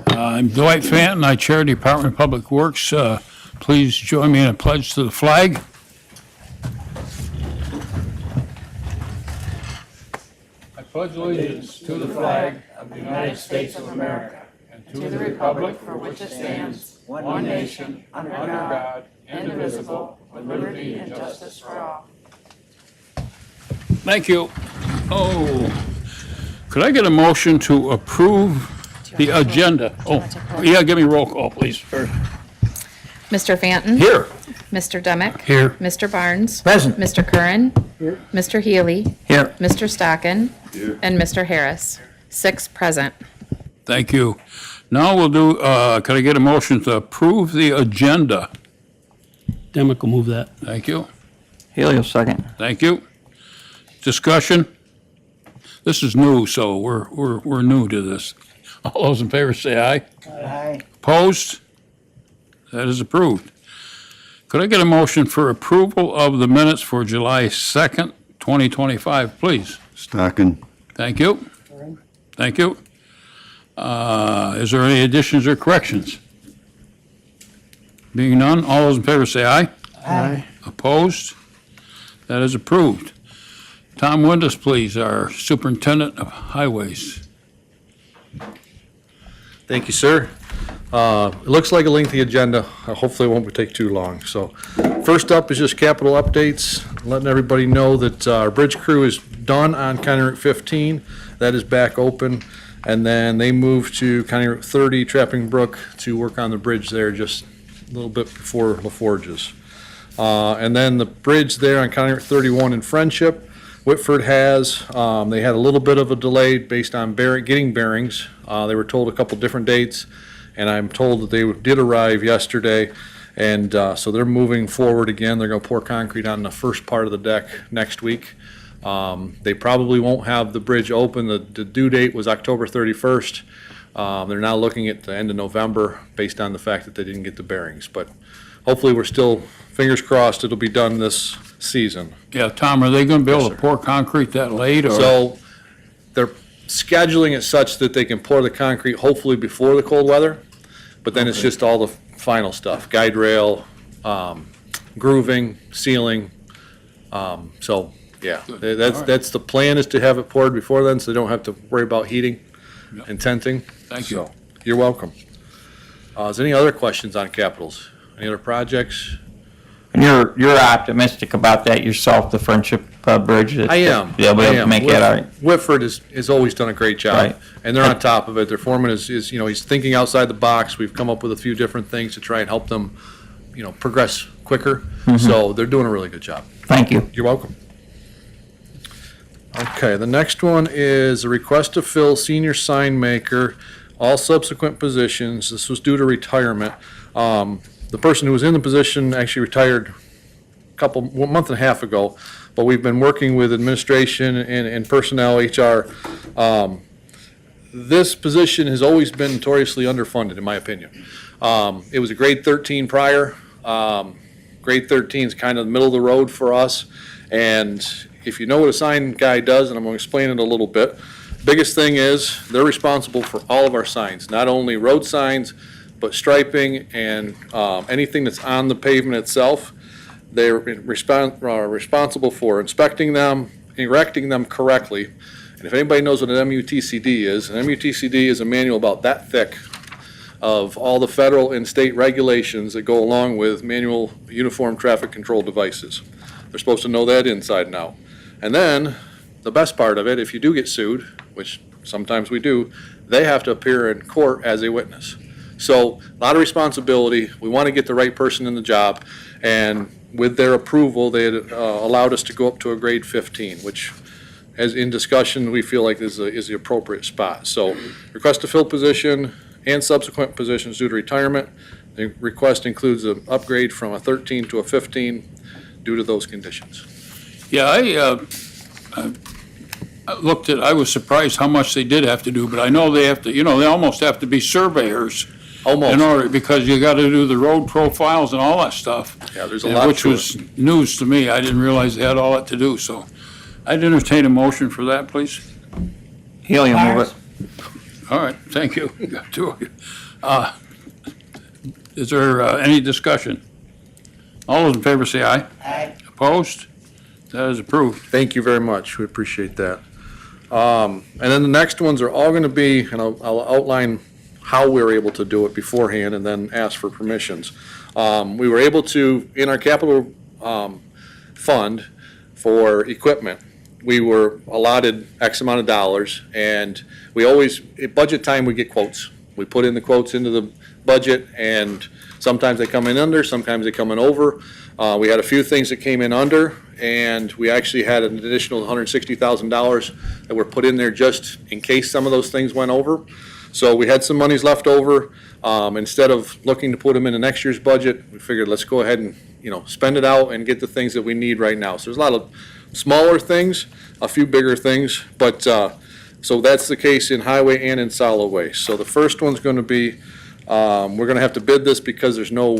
I'm Dwight Fanton. I chair Department of Public Works. Please join me in a pledge to the flag. I pledge allegiance to the flag of the United States of America and to the republic for which it stands, one nation, under God, indivisible, with liberty and justice for all. Thank you. Oh, could I get a motion to approve the agenda? Oh, yeah, give me roll call, please, first. Mr. Fanton. Here. Mr. Demick. Here. Mr. Barnes. Present. Mr. Curran. Here. Mr. Healy. Here. Mr. Stocken. Here. And Mr. Harris. 6 present. Thank you. Now we'll do, could I get a motion to approve the agenda? Demick will move that. Thank you. Healy will second. Thank you. Discussion? This is new, so we're new to this. All those in favor say aye. Aye. Opposed? That is approved. Could I get a motion for approval of the minutes for July 2nd, 2025, please? Stocken. Thank you. Thank you. Is there any additions or corrections? Being none, all those in favor say aye. Aye. Opposed? That is approved. Tom Windus, please, our Superintendent of Highways. Thank you, sir. It looks like a lengthy agenda. Hopefully it won't take too long. So first up is just capital updates, letting everybody know that our bridge crew is done on County Route 15. That is back open. And then they moved to County Route 30, Trapping Brook, to work on the bridge there just a little bit before LaForge's. And then the bridge there on County Route 31 in Friendship, Whitford has, they had a little bit of a delay based on getting bearings. They were told a couple different dates, and I'm told that they did arrive yesterday. And so they're moving forward again. They're going to pour concrete on the first part of the deck next week. They probably won't have the bridge open. The due date was October 31st. They're now looking at the end of November based on the fact that they didn't get the bearings. But hopefully we're still, fingers crossed, it'll be done this season. Yeah, Tom, are they going to be able Yes, to sir. pour concrete that late? Or? So they're scheduling it such that they can pour the concrete hopefully before the cold weather, but then it's just all the final stuff, guide rail, grooving, sealing. So, yeah, Good. that's All right. that's the plan, is to have it poured before then so they don't have to worry about heating and tenting. Thank you. So, you're welcome. Is there any other questions on capitals? Any other projects? And you're optimistic about that yourself, the Friendship Bridge? I am. They'll be I able to am. make that all right? Whitford has always done a great job. Right. And they're on top of it. Their foreman is, he's thinking outside the box. We've come up with a few different things to try and help them, progress quicker. So they're doing a really good job. Thank you. You're welcome. Okay, the next one is a request to fill senior sign maker, all subsequent positions. This was due to retirement. The person who was in the position actually retired a month and a half ago, but we've been working with administration and personnel, HR. This position has always been notoriously underfunded, in my opinion. It was a grade 13 prior. Grade 13 is kind of the middle of the road for us. And if you know what a sign guy does, and I'm going to explain it a little bit, biggest thing is they're responsible for all of our signs, not only road signs, but striping and anything that's on the pavement itself. They're responsible for inspecting them, erecting them correctly. And if anybody knows what an MUTCD is, an MUTCD is a manual about that thick of all the federal and state regulations that go along with manual uniform traffic control devices. They're supposed to know that inside and out. And then, the best part of it, if you do get sued, which sometimes we do, they have to appear in court as a witness. So, a lot of responsibility. We want to get the right person in the job. And with their approval, they had allowed us to go up to a grade 15, which, as in discussion, we feel like is the appropriate spot. So, request to fill position and subsequent positions due to retirement. The request includes an upgrade from a 13 to a 15 due to those conditions. Yeah, I looked at, I was surprised how much they did have to do, but I know they have to, they almost have to be surveyors Almost. in order, because you got to do the road profiles and all that stuff. Yeah, there's a lot Which to was news to me. I didn't realize they had all that to do, so I'd entertain a motion for that, please. Healy will move it. All right, thank you. Got two of you. Is there any discussion? All those in favor say aye. Aye. Opposed? That is approved. Thank you very much. We appreciate that. And then the next ones are all going to be, and I'll outline how we were able to do it beforehand and then ask for permissions. We were able to, in our capital fund for equipment, we were allotted X amount of dollars, and we always, at budget time, we get quotes. We put in the quotes into the budget, and sometimes they come in under, sometimes they come in over. We had a few things that came in under, and we actually had an additional $160,000 that were put in there just in case some of those things went over. So we had some monies left over. Instead of looking to put them into next year's budget, we figured let's go ahead and, spend it out and get the things that we need right now. So there's a lot of smaller things, a few bigger things, but, so that's the case in highway and in solid waste. So the first one's going to be, we're going to have to bid this because there's no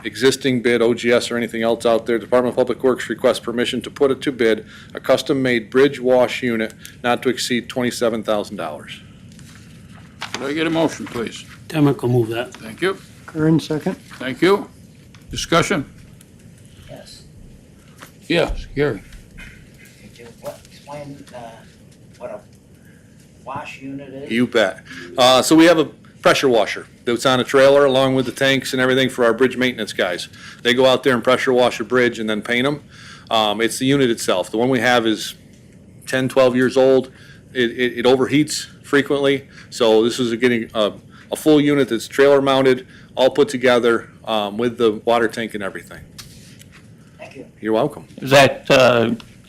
existing bid, OGS or anything else out there. Department of Public Works requests permission to put it to bid, a custom-made bridge wash unit not to exceed $27,000. Could I get a motion, please? Demick will move that. Thank you. Kern, second. Thank you. Discussion? Yes. Yes, Gary. Could you explain what a wash unit is? You bet. So we have a pressure washer that's on a trailer along with the tanks and everything for our bridge maintenance guys. They go out there and pressure wash a bridge and then paint them. It's the unit itself. The one we have is 10, 12 years old. It overheats frequently. So this is getting a full unit that's trailer mounted, all put together with the water tank and everything. Thank you. You're welcome. Is that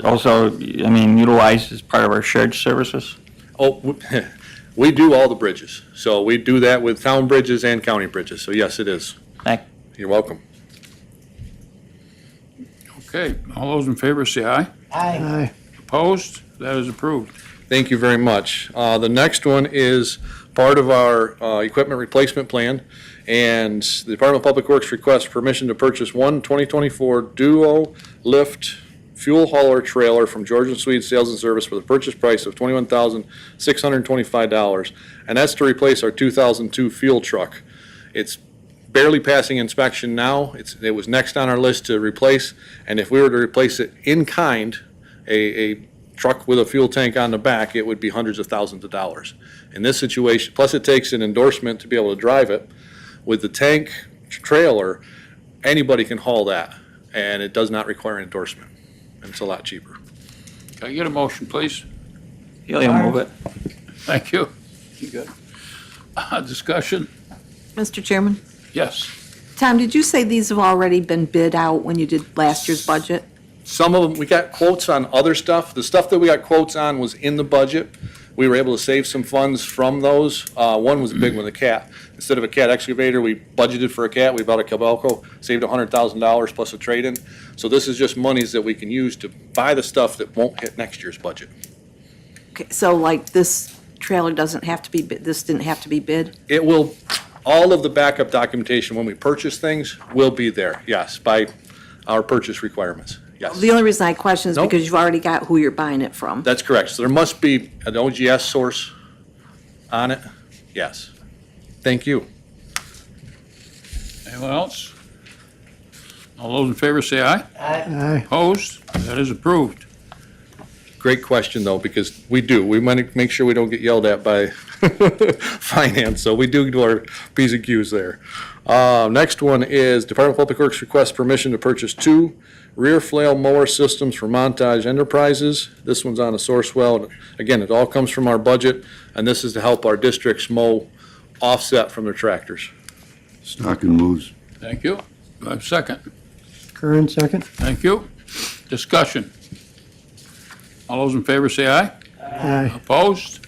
also, utilized as part of our shared services? Oh, we do all the bridges. So we do that with town bridges and county bridges. So yes, it is. Thank You're welcome. Okay, all those in favor say aye. Aye. Aye. Opposed? That is approved. Thank you very much. The next one is part of our equipment replacement plan, and the Department of Public Works requests permission to purchase one 2024 duo lift fuel hauler trailer from George and Swede Sales and Service for the purchase price of $21,625, and that's to replace our 2002 fuel truck. It's barely passing inspection now. It was next on our list to replace, and if we were to replace it in kind, a truck with a fuel tank on the back, it would be hundreds of thousands of dollars. In this situation, plus it takes an endorsement to be able to drive it. With the tank trailer, anybody can haul that, and it does not require an endorsement, and it's a lot cheaper. Can I get a motion, please? Healy will move it. Thank you. You good? Discussion? Mr. Chairman? Yes. Tom, did you say these have already been bid out when you did last year's budget? Some of them, we got quotes on other stuff. The stuff that we got quotes on was in the budget. We were able to save some funds from those. One was a big one, the cat. Instead of a cat excavator, we budgeted for a cat. We bought a Cabelco, saved $100,000 plus a trade-in. So this is just monies that we can use to buy the stuff that won't hit next year's budget. Okay, so like this trailer doesn't have to be, this didn't have to be bid? It will, all of the backup documentation when we purchase things will be there, yes, by our purchase requirements, yes. The only reason I question is Nope. because you've already got who you're buying it from. That's correct. So there must be an OGS source on it, yes. Thank you. Anyone else? All those in favor say aye. Aye. Opposed? That is approved. Great question, though, because we want to make sure we don't get yelled at by finance, so we do our P's and Q's there. Next one is Department of Public Works requests permission to purchase 2 rear flail mower systems for Montage Enterprises. This one's on a source well. Again, it all comes from our budget, and this is to help our districts mow offset from their tractors. Stocking moves. Thank you. Do I have a second? Kern, second. Thank you. Discussion? All those in favor say aye. Aye. Opposed?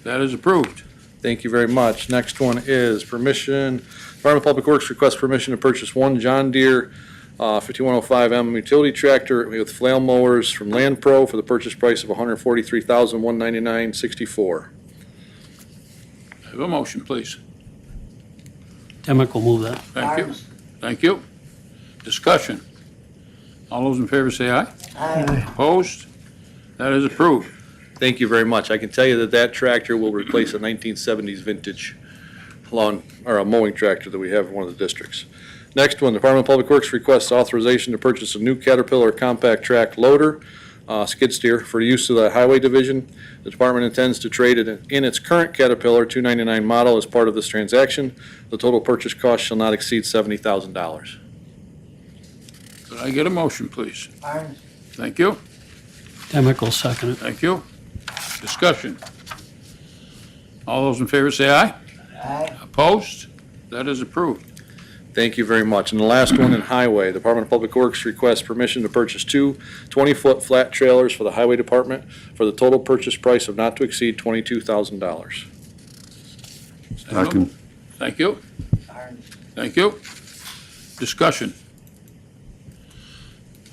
That is approved. Thank you very much. Next one is permission, Department of Public Works requests permission to purchase 1 John Deere 5105M utility tractor with flail mowers from Land Pro for the purchase price of $143,199.64. Have a motion, please. Demick will move that. Thank you. Barnes. Thank you. Discussion? All those in favor say aye. Aye. Opposed? That is approved. Thank you very much. I can tell you that that tractor will replace a 1970s vintage lawn, or a mowing tractor that we have in one of the districts. Next one, Department of Public Works requests authorization to purchase a new Caterpillar compact track loader, skid steer, for use of the Highway Division. The department intends to trade it in its current Caterpillar 299 model as part of this transaction. The total purchase cost shall not exceed $70,000. Could I get a motion, please? Barnes, Thank you. Demick will second it. Thank you. Discussion. All those in favor say aye. aye. Opposed? That is approved. Thank you very much. And the last one in Highway, Department of Public Works requests permission to purchase two 20-foot flat trailers for the Highway Department for the total purchase price of not to exceed $22,000. Stocking. Thank you. Barnes, Thank you. Discussion.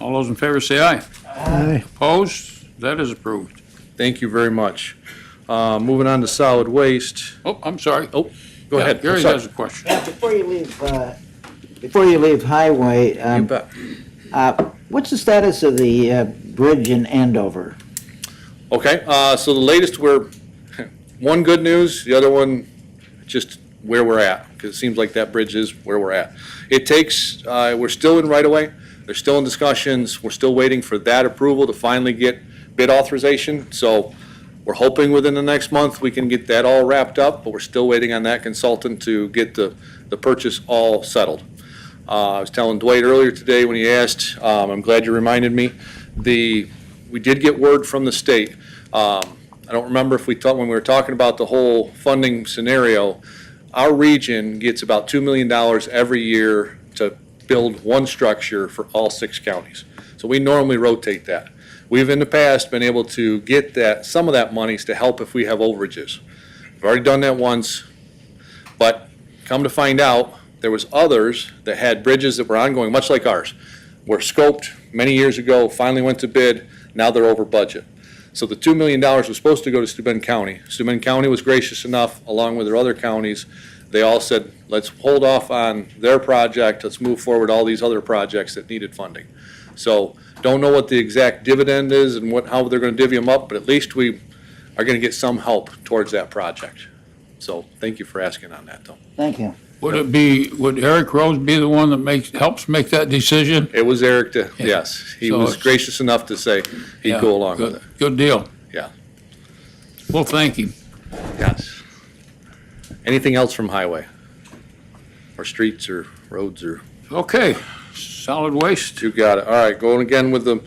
All those in favor say aye. Aye. Opposed? That is approved. Thank you very much. Moving on to solid waste. Oh, I'm sorry. Go Yeah, ahead. Gary I'm sorry. has a question. yeah, before you leave Highway, You bet. what's the status of the bridge in Andover? Okay, so the latest, one good news, the other one, just where we're at, because it seems like that bridge is where we're at. It takes, we're still in right-of-way, they're still in discussions, we're still waiting for that approval to finally get bid authorization, so we're hoping within the next month we can get that all wrapped up, but we're still waiting on that consultant to get the purchase all settled. I was telling Dwight earlier today when he asked, I'm glad you reminded me, we did get word from the state. I don't remember if when we were talking about the whole funding scenario, our region gets about $2 million every year to build one structure for all 6 counties. So we normally rotate that. We've in the past been able to get some of that monies to help if we have overages. We've already done that once, but come to find out, there was others that had bridges that were ongoing, much like ours, were scoped many years ago, finally went to bid, now they're over budget. So the $2 million was supposed to go to Steuben County. Steuben County was gracious enough, along with their other counties, they all said, let's hold off on their project, let's move forward all these other projects that needed funding. So don't know what the exact dividend is and how they're gonna divvy them up, but at least we are gonna get some help towards that project. So thank you for asking on that, though. Thank you. Would Eric Rose be the one that helps make that decision? It was Eric, yes. He So was it's- gracious enough to say he'd Yeah, go along good- with it. Good deal. Yeah. Well, thank you. Yes. Anything else from highway? Or streets or roads or, Okay, solid waste. you got it. All right, going again with the,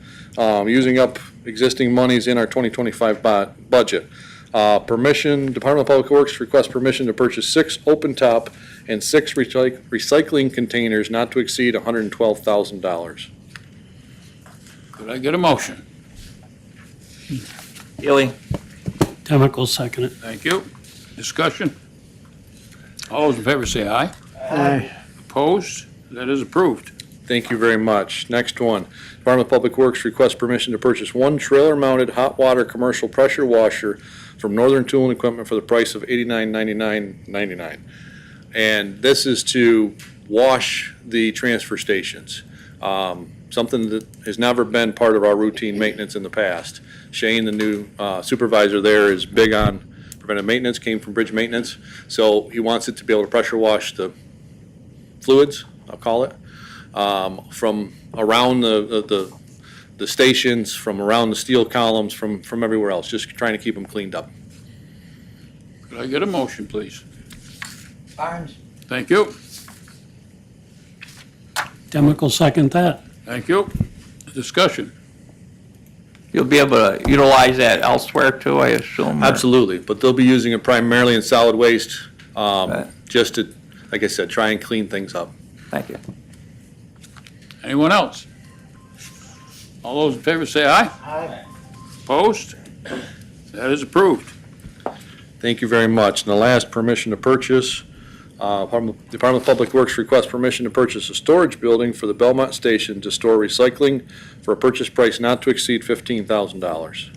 using up existing monies in our 2025 budget. Department of Public Works requests permission to purchase 6 open-top and 6 recycling containers not to exceed $112,000. Could I get a motion? Gilly. Demick will second it. Thank you. Discussion? All those in favor say aye. Aye. Opposed? That is approved. Thank you very much. Next one, Department of Public Works requests permission to purchase 1 trailer-mounted hot water commercial pressure washer from Northern Tool and Equipment for the price of $89.99. And this is to wash the transfer stations. Something that has never been part of our routine maintenance in the past. Shane, the new supervisor there, is big on preventive maintenance, came from Bridge Maintenance, so he wants it to be able to pressure wash the fluids, I'll call it, from around the stations, from around the steel columns, from everywhere else, just trying to keep them cleaned up. Could I get a motion, please? Barnes, Thank you. Demick will second that. Thank you. Discussion? You'll be able to utilize that elsewhere too, I assume? or- Absolutely, but they'll be using it primarily in solid waste, Right. just to, like I said, try and clean things up. Thank you. Anyone else? All those in favor say aye. aye. Opposed? That is approved. Thank you very much. And the last, permission to purchase, Department of Public Works requests permission to purchase a storage building for the Belmont Station to store recycling for a purchase price not to exceed $15,000.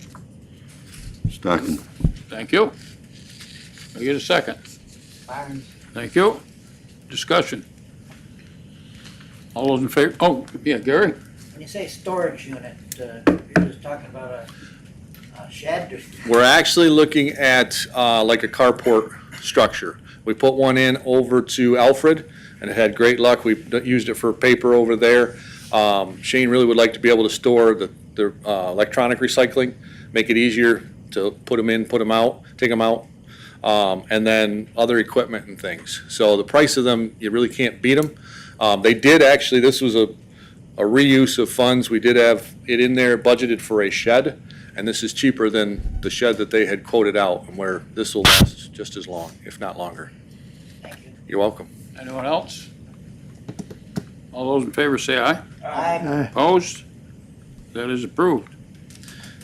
Stocking. Thank you. Can I get a second? Barnes, Thank you. Discussion? All those in favor, oh, yeah, Gary? when you say storage unit, you're just talking about Shed? We're actually looking at like a carport structure. We put one in over to Alfred, and it had great luck. We used it for paper over there. Shane really would like to be able to store the electronic recycling, make it easier to put them in, put them out, take them out, and then other equipment and things. So the price of them, you really can't beat them. They did actually, this was a reuse of funds. We did have it in there budgeted for a shed, and this is cheaper than the shed that they had quoted out, and where this will last just as long, if not longer. Thank you. You're welcome. Anyone else? All those in favor say aye. Aye. Opposed? That is approved.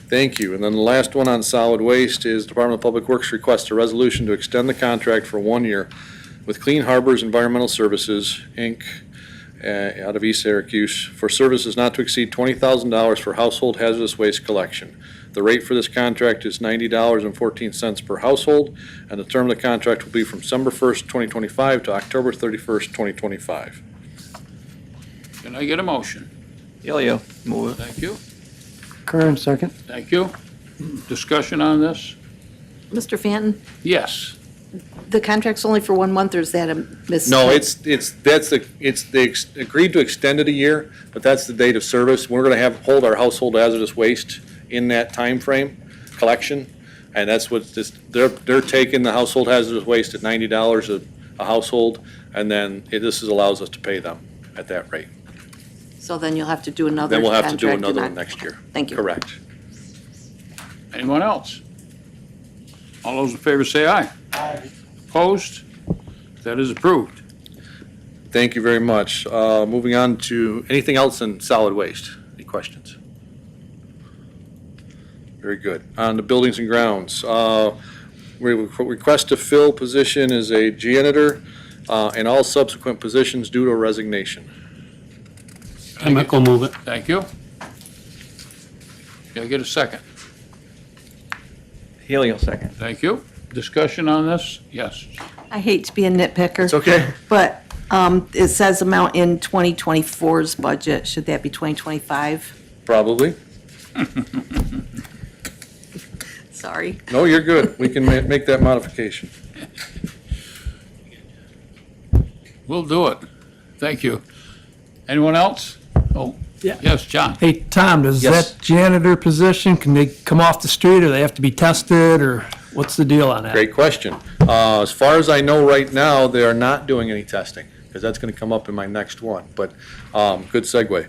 Thank you. And then the last one on solid waste is Department of Public Works requests a resolution to extend the contract for 1 year with Clean Harbors Environmental Services, Inc., out of East Syracuse, for services not to exceed $20,000 for household hazardous waste collection. The rate for this contract is $90.14 per household, and the term of the contract will be from December 1st, 2025 to October 31st, 2025. Can I get a motion? Helio, move it. Thank you. Curran, second. Thank you. Discussion on this? Mr. Fanton, Yes. the contract's only for 1 month, or is that a mis? No, they agreed to extend it a year, but that's the date of service. We're gonna hold our household hazardous waste in that time frame collection. And that's what this, they're taking the household hazardous waste at $90 a household, and then this allows us to pay them at that rate. So then you'll have to do another Then we'll have to do contract another in one next year. Thank you. Correct. Anyone else? All those in favor say aye. Aye. Opposed? That is approved. Thank you very much. Moving on to anything else in solid waste? Any questions? Very good. On to buildings and grounds. We request to fill position as a janitor and all subsequent positions due to a resignation. Chemical, move it. Thank you. Can I get a second? Helio, second. Thank you. Discussion on this? Yes. I hate to be a nitpicker. It's okay. But it says amount in 2024's budget. Should that be 2025? Probably. Sorry. No, you're good. We can make that modification. We'll do it. Thank you. Anyone else? Oh, Yeah. yes, John. Hey, Tom, does Yes. that janitor position, can they come off the street, or they have to be tested, or what's the deal on that? Great question. As far as I know right now, they are not doing any testing, because that's going to come up in my next one, but good segue.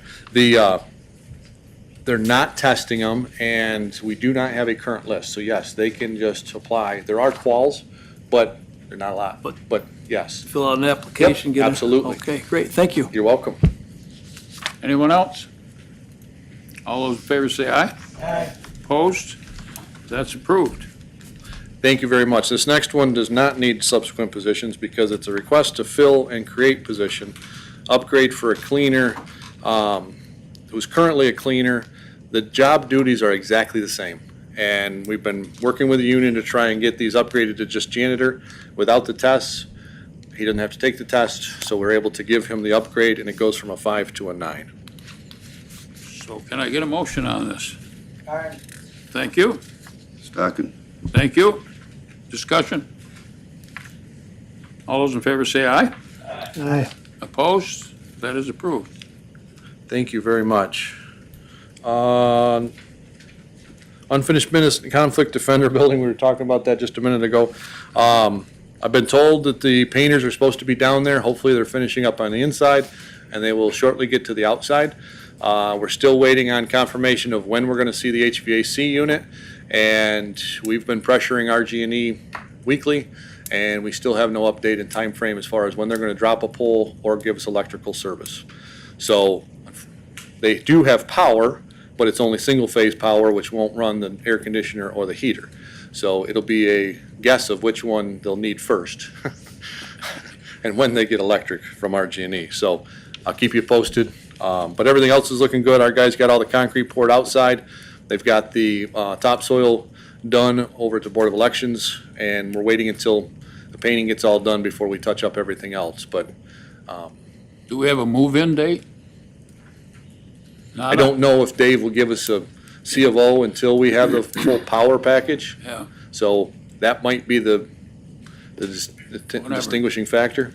They're not testing them, and we do not have a current list, so yes, they can just apply. There are quals, but they're not a lot, but yes, Fill out an application, Yep, get it? absolutely. Okay, great, thank you. you're welcome. Anyone else? All those in favor say aye. Aye. Opposed? That's approved. Thank you very much. This next one does not need subsequent positions because it's a request to fill and create position, upgrade for a cleaner, who's currently a cleaner. The job duties are exactly the same. And we've been working with the union to try and get these upgraded to just janitor without the tests. He doesn't have to take the test, so we're able to give him the upgrade, and it goes from a 5 to a 9. So can I get a motion on this? Curran. Thank you. Stocking. Thank you. Discussion? All those in favor say aye. Aye. Opposed? That is approved. Thank you very much. Unfinished business, conflict defender building, we were talking about that just a minute ago. I've been told that the painters are supposed to be down there. Hopefully they're finishing up on the inside, and they will shortly get to the outside. We're still waiting on confirmation of when we're gonna see the HVAC unit, and we've been pressuring RG&E weekly, and we still have no update in time frame as far as when they're gonna drop a pole or give us electrical service. So they do have power, but it's only single-phase power, which won't run the air conditioner or the heater. So it'll be a guess of which one they'll need first and when they get electric from RG&E. So I'll keep you posted. But everything else is looking good. Our guys got all the concrete poured outside. They've got the topsoil done over at the Board of Elections, and we're waiting until the painting gets all done before we touch up everything else. But Do we have a move-in date? I don't know if Dave will give us a C of O until we have the full power package. Yeah. So that might be the Whatever. distinguishing factor.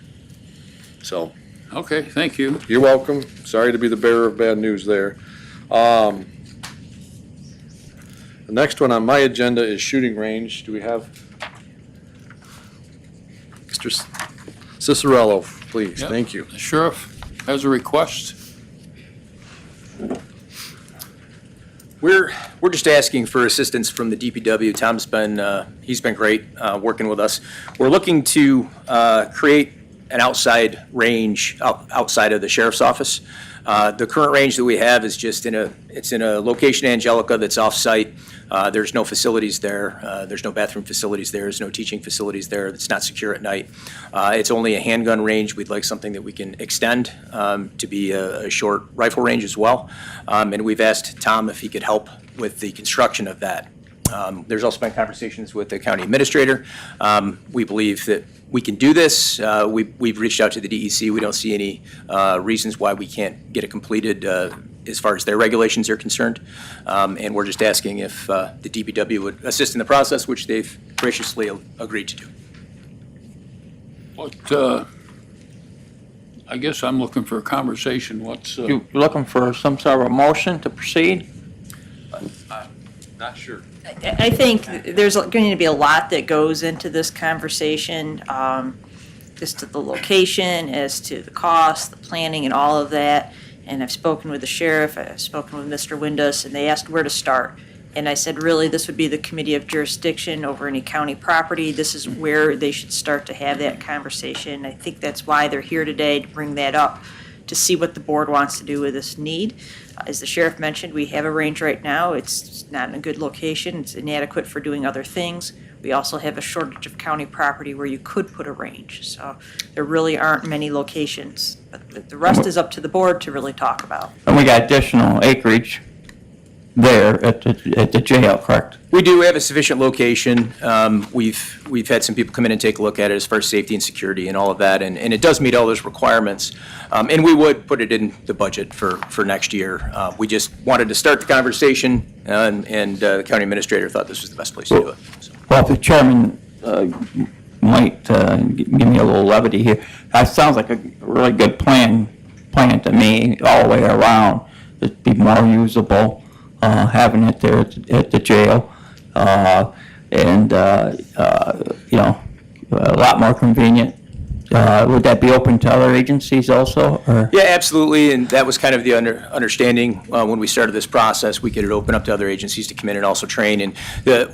So, Okay, thank you. you're welcome. Sorry to be the bearer of bad news there. The next one on my agenda is shooting range. Do we have Mr. Cicerello, please? Yep. Thank you. The sheriff has a request. We're just asking for assistance from the DPW. Tom's he's been great working with us. We're looking to create an outside range outside of the sheriff's office. The current range that we have is just it's in a location, Angelica, that's off-site. There's no facilities there. There's no bathroom facilities there. There's no teaching facilities there. It's not secure at night. It's only a handgun range. We'd like something that we can extend to be a short rifle range as well. And we've asked Tom if he could help with the construction of that. There's also been conversations with the county administrator. We believe that we can do this. We've reached out to the DEC. We don't see any reasons why we can't get it completed as far as their regulations are concerned. And we're just asking if the DPW would assist in the process, which they've graciously agreed to do. What, I guess I'm looking for a conversation. What's, You looking for some sort of a motion to proceed? Not sure. I think there's going to be a lot that goes into this conversation, as to the location, as to the cost, the planning, and all of that. And I've spoken with the sheriff, I've spoken with Mr. Windus, and they asked where to start. And I said, really, this would be the committee of jurisdiction over any county property. This is where they should start to have that conversation. I think that's why they're here today, to bring that up, to see what the board wants to do with this need. As the sheriff mentioned, we have a range right now. It's not in a good location. It's inadequate for doing other things. We also have a shortage of county property where you could put a range. So there really aren't many locations. But the rest is up to the board to really talk about. And we got additional acreage there at the jail, correct? We do have a sufficient location. We've had some people come in and take a look at it as far as safety and security and all of that, and it does meet all those requirements. And we would put it in the budget for next year. We just wanted to start the conversation, and the county administrator thought this was the best place to do it. So. Well, if the chairman might give me a little levity here, that sounds like a really good plan to me, all the way around. It'd be more usable, having it there at the jail, and you know, a lot more convenient. Would that be open to other agencies also, or? Yeah, absolutely, and that was kind of the understanding when we started this process. We could open up to other agencies to come in and also train, and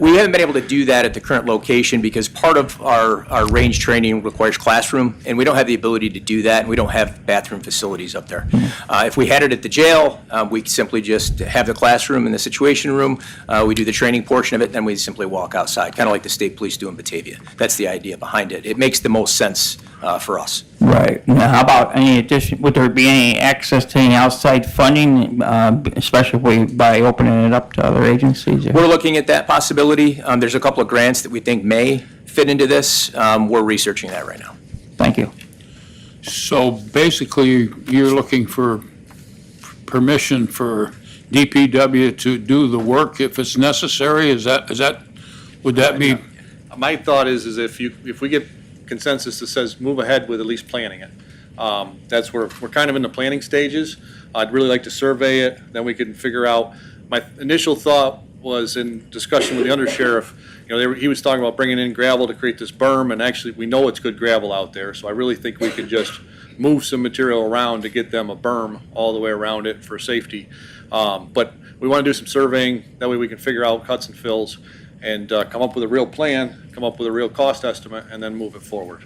we haven't been able to do that at the current location because part of our range training requires classroom, and we don't have the ability to do that, and we don't have bathroom facilities up there. If we had it at the jail, we could simply just have the classroom in the situation room, we do the training portion of it, then we simply walk outside, kind of like the state police do in Batavia. That's the idea behind it. It makes the most sense for us. Right. Now, how about any addition, would there be any access to any outside funding, especially by opening it up to other agencies? We're looking at that possibility. There's a couple of grants that we think may fit into this. We're researching that right now. Thank you. so basically, you're looking for permission for DPW to do the work if it's necessary? Is that, would that be? My thought is if we get consensus that says move ahead with at least planning it. That's where we're kind of in the planning stages. I'd really like to survey it, then we can figure out. My initial thought was in discussion with the undersheriff, he was talking about bringing in gravel to create this berm, and actually we know it's good gravel out there, so I really think we could just move some material around to get them a berm all the way around it for safety. But we want to do some surveying, that way we can figure out cuts and fills and come up with a real plan, come up with a real cost estimate, and then move it forward.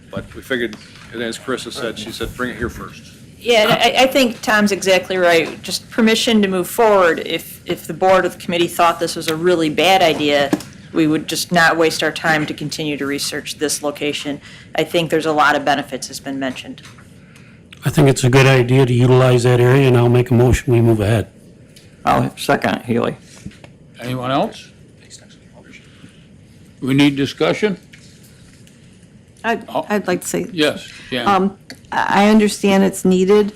But we figured, and as Carissa said, she said, bring it here first. Yeah, I think Tom's exactly right. Just permission to move forward. If the board or the committee thought this was a really bad idea, we would just not waste our time to continue to research this location. I think there's a lot of benefits, as been mentioned. I think it's a good idea to utilize that area, and I'll make a motion, we move ahead. I'll second it, Healy. Anyone else? We need discussion? I'd like to say, Yes, Jan. I understand it's needed.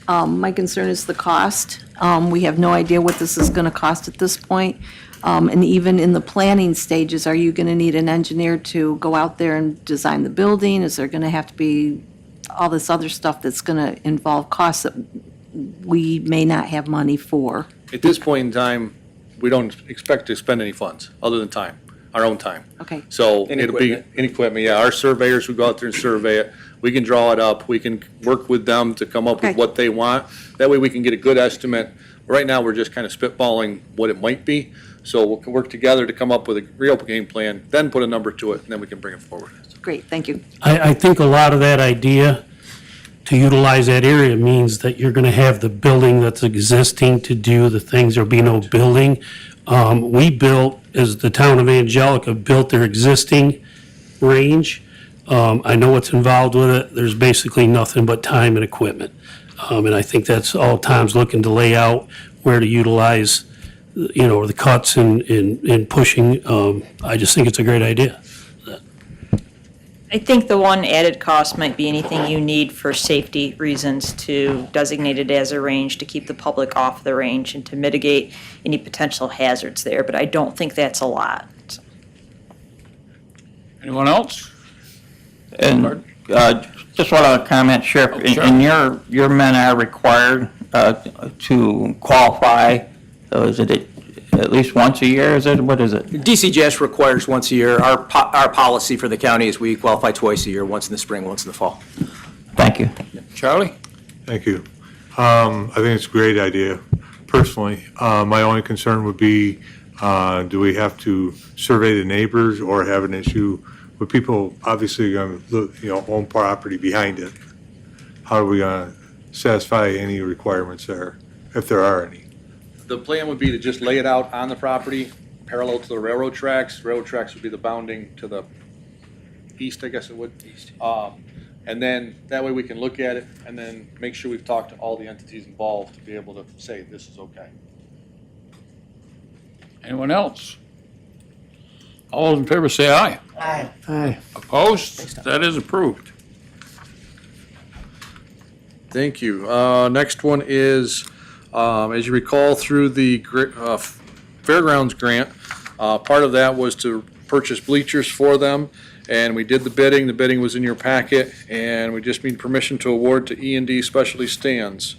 My concern is the cost. We have no idea what this is going to cost at this point. And even in the planning stages, are you going to need an engineer to go out there and design the building? Is there going to have to be all this other stuff that's going to involve costs that we may not have money for? At this point in time, we don't expect to spend any funds, other than time, our own time. Okay. So And it'll be, equipment. in equipment, yeah, our surveyors will go out there and survey it. We can draw it up, we can work with them to come up with Okay. what they want. That way we can get a good estimate. Right now, we're just kind of spitballing what it might be. So we'll work together to come up with a real game plan, then put a number to it, and then we can bring it forward. Great, thank you. I think a lot of that idea to utilize that area means that you're gonna have the building that's existing to do the things, there'll be no building. We built, as the town of Angelica, built their existing range. I know what's involved with it, there's basically nothing but time and equipment. And I think that's all Tom's looking to lay out, where to utilize, the cuts and pushing. I just think it's a great idea. I think the one added cost might be anything you need for safety reasons to designate it as a range, to keep the public off the range and to mitigate any potential hazards there, but I don't think that's a lot. Anyone else? And just want to comment, Sheriff, Sure. and your men are required to qualify, is it at least once a year, is it, what is it? DCJS requires once a year. Our policy for the county is we qualify twice a year, once in the spring, once in the fall. Thank you. Charlie? Thank you. I think it's a great idea. Personally, my only concern would be, do we have to survey the neighbors or have an issue with people obviously going to, own property behind it? How are we going to satisfy any requirements there, if there are any? The plan would be to just lay it out on the property, parallel to the railroad tracks. Railroad tracks would be the bounding to the east, I guess it would. East. And then, that way we can look at it and then make sure we've talked to all the entities involved to be able to say, this is okay. Anyone else? All those in favor say aye. Aye. Aye. Opposed? That is approved. Thank you. Next one is, as you recall, through the Fairgrounds grant, part of that was to purchase bleachers for them, and we did the bidding. The bidding was in your packet, and we just need permission to award to E&D Specialty Stands.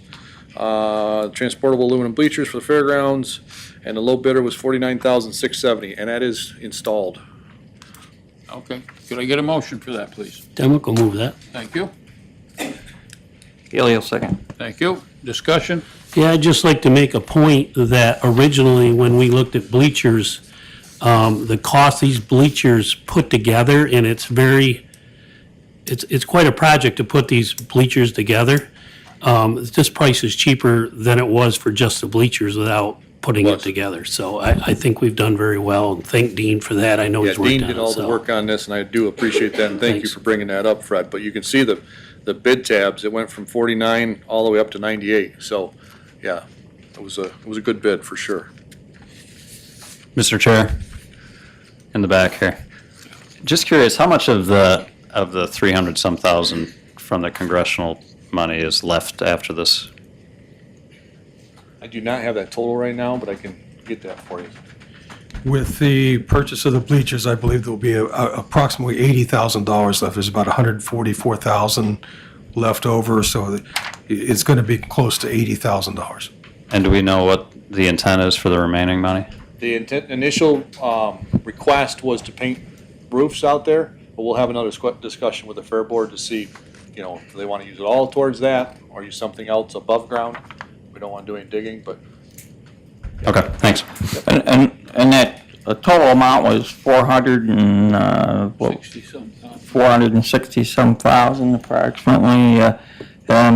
Transportable aluminum bleachers for the fairgrounds, and the low bidder was $49,670, and that is installed. Okay. Could I get a motion for that, please? Demick will move that. Thank you. Haley will second. Thank you. Discussion? Yeah, I'd just like to make a point that originally, when we looked at bleachers, the cost these bleachers put together, and it's quite a project to put these bleachers together. This price is cheaper than it was for just the bleachers without putting it together. So I think we've done very well, and thank Dean for that. I know Yeah, he's worked Dean on did it, all the so. work on this, and I do appreciate that, and thank you Thanks. for bringing that up, Fred. But you can see the bid tabs, it went from 49 all the way up to 98. So, yeah, it was a good bid for sure. Mr. Chair, in the back here. Just curious, how much of the 300-some thousand from the congressional money is left after this? I do not have that total right now, but I can get that for you. With the purchase of the bleachers, I believe there'll be approximately $80,000 left. There's about $144,000 left over, so it's going to be close to $80,000. And do we know what the intent is for the remaining money? The initial request was to paint roofs out there, but we'll have another discussion with the Fair Board to see, do they want to use it all towards that or use something else above ground? We don't want to do any digging, but. Okay, thanks. And that total amount was 460-some thousand approximately, and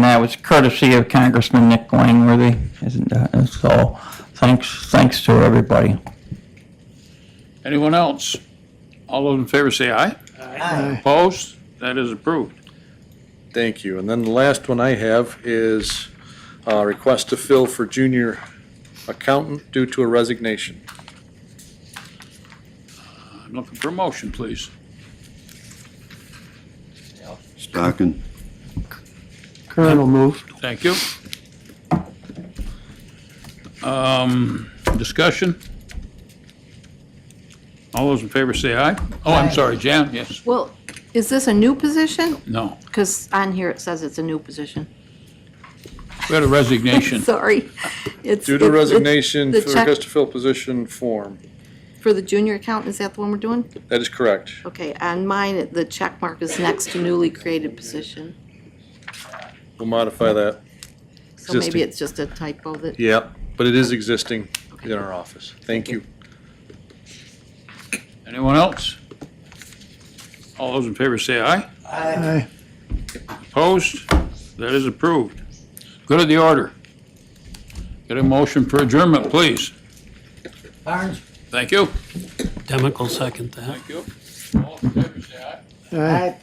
that was courtesy of Congressman Nick Langworthy. So thanks to everybody. Anyone else? All those in favor say aye. Aye. Opposed? That is approved. Thank you. And then the last one I have is a request to fill for junior accountant due to a resignation. I'm looking for a motion, please. Stocking. Kern will move. Thank you. Discussion? All those in favor say aye. Oh, I'm sorry, Jan, yes. Well, is this a new position? No. Because on here it says it's a new position. We had a resignation. Sorry. It's Due to resignation the for check request to fill position form. for the junior accountant, is that the one we're doing? That is correct. Okay, on mine, the check mark is next to newly created position. We'll modify that. So maybe Existing. it's just a typo that, Yep, but it is existing in our office. Thank you. Anyone else? All those in favor say aye. Aye. Opposed? That is approved. Good of the order. Get a motion for adjournment, please. Barnes? Thank you. Demical second that. Thank you. All in favor say aye. Aye.